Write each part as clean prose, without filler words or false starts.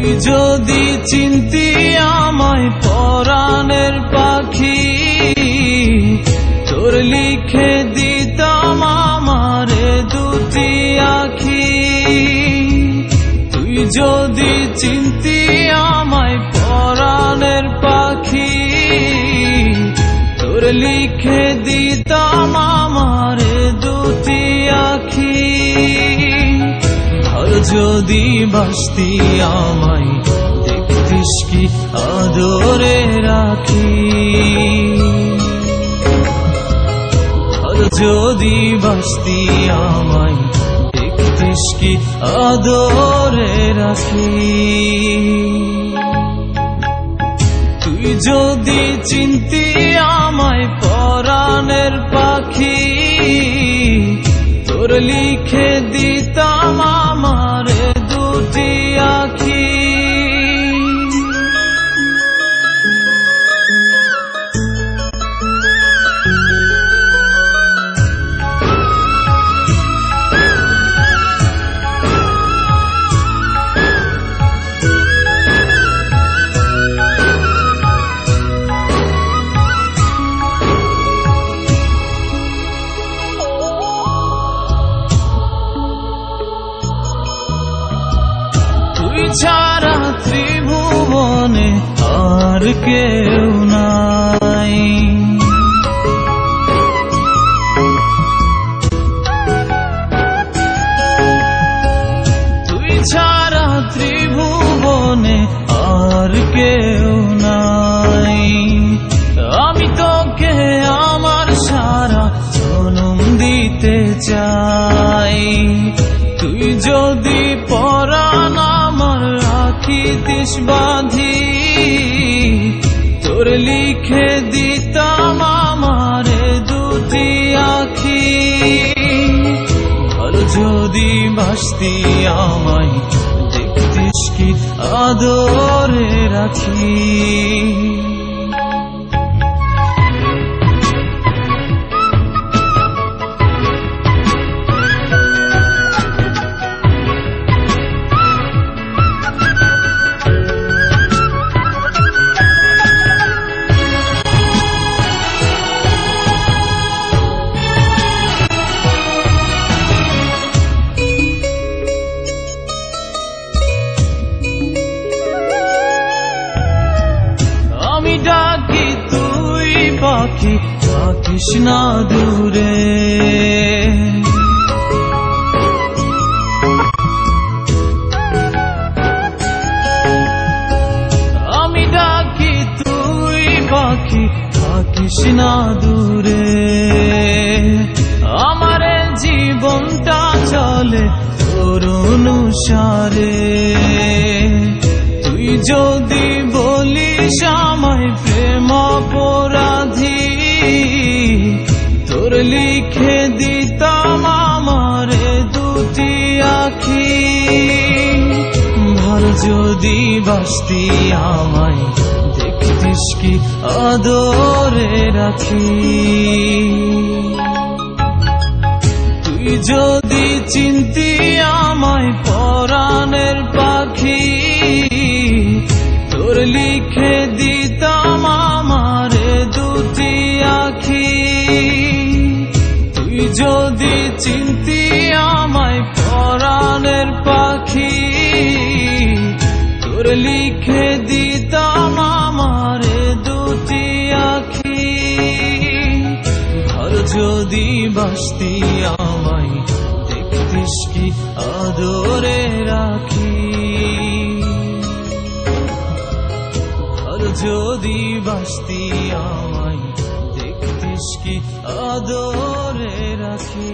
তুই যদি চিনতি আমায় পরাণের পাখি, তোর লিখে দিতাম আমারে দুটি আখি। তুই যদি চিনতি আমায় পরাণের পাখি, তোর লিখে দিতাম আমারে দুটি আখি। আর যদি বাসতি আমায় দেখতিস কি আদরে রাখি। আর যদি বাসতি আমায় দেখতিস কি আদরে রাখি। তুই যদি চিনতি আমায় পরাণের পাখি, তোর লিখে দিতাম আমারে দুটি আখি। তুই ছাড়া ত্রিভুবনে আর কেউ নাই। তুই ছাড়া ত্রিভুবনে আর কেউ নাই। আমি তোকে আমার সারা জনম দিতে চাই। তুই যদি পরাণ আমার রাখিতিস বাঁধি, তোর লিখে দিতাম আমারে দুটি আখি। আর যদি বাসতি আমায় দেখতিস কি আদরে রাখি। ডাকি তুই পাখি থাকিস না দূরে। আমি ডাকি তুই পাখি থাকিস না দূরে। আমার জীবনটা চলে তোর অনুসারে। তুই যদি বলিস আমায় প্রেম অপরাধী, তোর লিখে দিতাম আমারে দুটি আখি। ভালো যদি বাসতি আমায় দেখতিস কি আদরে রাখি। তুই যদি চিনতি আমায় পরাণের পাখি, তোর লিখে দিতাম আমারে দুটি আখি। তুই যদি চিনতি আমায় পরাণের পাখি, তোর লিখে দিতাম আমারে দুটি আখি। আর যদি বাসতি আমায় দেখতিস কি আদরে রাখি। যদি বাসতি আমায় দেখতিস কি আদরে রাখি।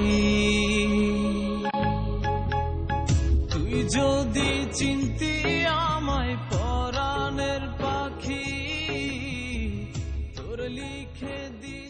তুই যদি চিনতি আমায় পরাণের পাখি, তোর লিখে দি